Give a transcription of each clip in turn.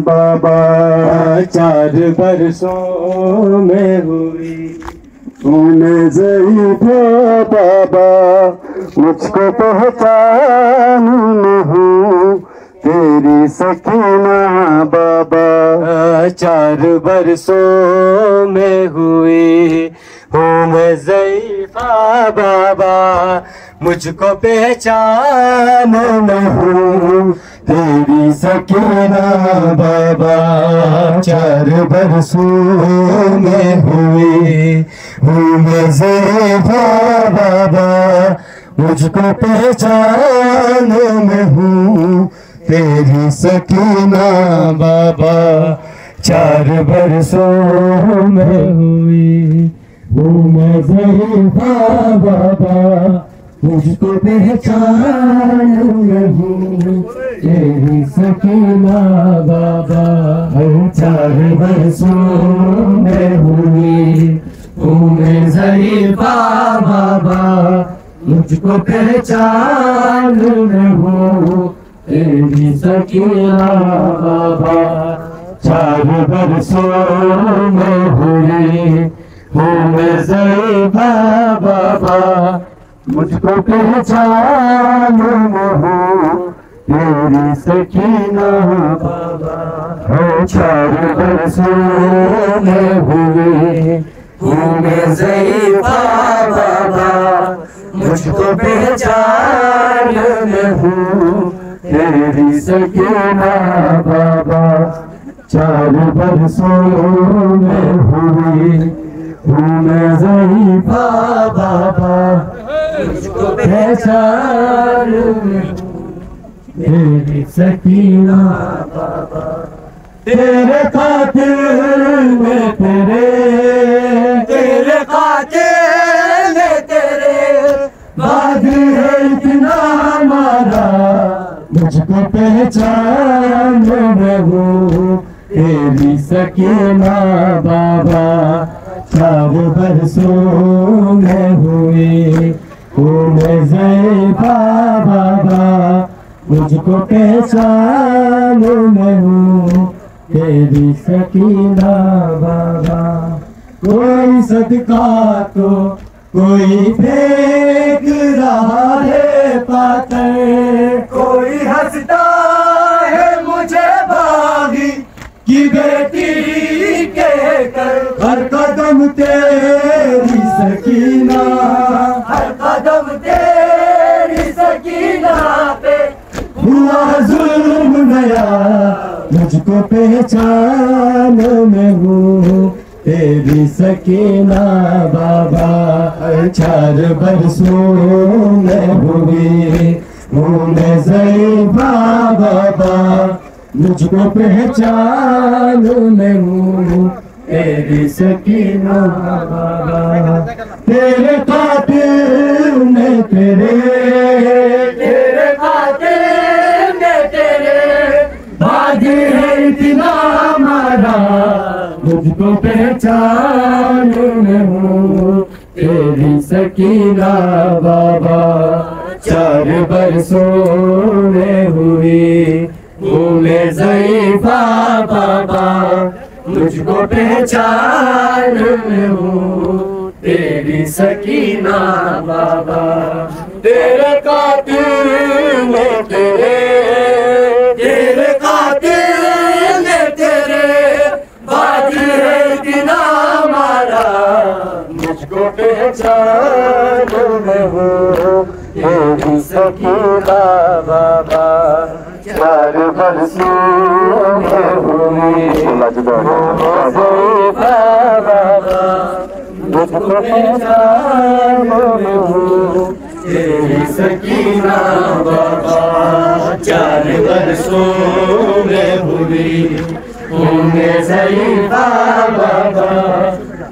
बाबा 4 बरसों में हुई तूने ज़रीफ़ा बाबा, मुझको पहचान नहीं तेरी सकीना बाबा 4 बरसों में हुई हूँ मैं ज़रीफ़ा बाबा, मुझको पहचान नहीं तेरी सकीना बाबा 4 बरसों में हुई हूँ मैं ज़रीफ़ा बाबा, मुझको पहचान नहीं तेरी सकीना बाबा 4 बरसों में हुई हूँ मैं ज़रीफ़ा बाबा, मुझको पहचान नहीं तेरी सकीना बाबा 4 बरसों में हुई हूँ मैं ज़रीफ़ा बाबा, मुझको पहचान नहीं तेरी सकीना बाबा 4 बरसों में हुई हूँ मैं ज़रीफ़ा बाबा, मुझको पहचान नहीं तेरी सकीना बाबा 4 बरसों में हुई हूँ मैं ज़रीफ़ा बाबा, मुझको पहचान नहीं तेरी सकीना बाबा 4 बरसों में हुई हूँ मैं ज़रीफ़ा बाबा, मुझको पहचान तेरी सकीना बाबा तेरे खातिर में तेरे खातिर में तेरे बाद है इतना मारा, मुझको पहचान नहीं तेरी सकीना बाबा 4 बरसों में हुई हूँ मैं ज़रीफ़ा बाबा, मुझको पहचान नहीं तेरी सकीना बाबा। कोई सदका तो कोई फेंक रहा है पातर, कोई हंसता है मुझे बागी की बेटी कहकर, हर कदम तेरी सकीना, हर कदम तेरी सकीना पे हुआ जुल्म नया, मुझको पहचान में हूँ तेरी सकीना बाबा 4 बरसों में हुई हूँ मैं ज़रीफ़ा बाबा, मुझको पहचान में हूँ तेरी सकीना बाबा। तेरे खातिर में तेरे खातिर में तेरे बागी है इतना मारा, मुझको पहचान में हूँ तेरी सकीना बाबा 4 बरसों में हुई हूँ मैं ज़रीफ़ा बाबा, मुझको पहचान में हूँ तेरी सकीना बाबा। तेरे खातिर में तेरे खातिर में तेरे बागी है इतना मारा, मुझको पहचान में हूँ तेरी सकीना बाबा 4 बरसों में हुई ज़रीफ़ा बाबा, मुझको पहचान में हूँ तेरी सकीना बाबा 4 बरसों में हुई हूँ मैं ज़रीफ़ा बाबा,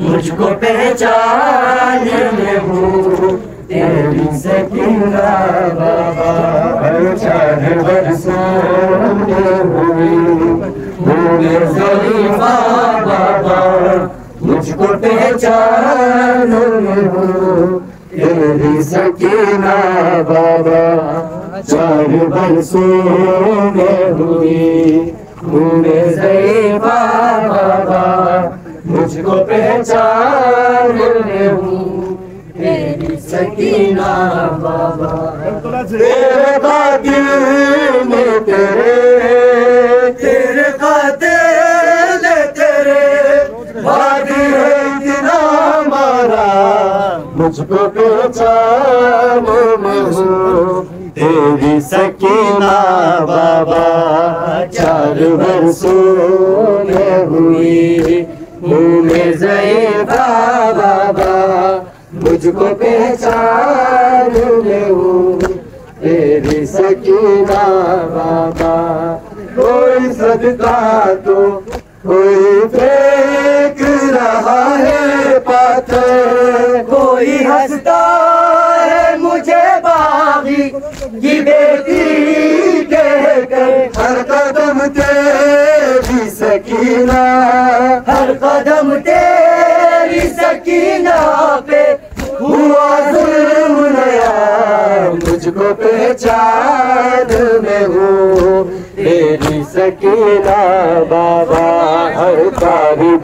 मुझको पहचान में हूँ तेरी सकीना बाबा 4 बरसों में हुई हूँ मैं ज़रीफ़ा बाबा, मुझको पहचान में हूँ तेरी सकीना बाबा 4 बरसों में हुई मुँह में ज़ईफ़ा बाबा, मुझको पहचान ले हूँ तेरी सकीना बाबा। तेरे खातिर में तेरे खातिर तेरे वादे इतना मारा, मुझको पहचान ले हूँ तेरी सकीना बाबा। 4 बरसों में हुई मुँह में ज़ईफ़ा बाबा, मुझको पहचान ले हूँ तेरी सकीना बाबा। कोई सदका तो कोई फेंक रहा है पाथर, कोई हंसता है मुझे बागी की बेटी कहकर। हर कदम तेरी सकीना, हर कदम तेरी सकीना पे हुआ जुल्म नया, मुझको पहचान में हूँ तेरी सकीना बाबा। हर बारी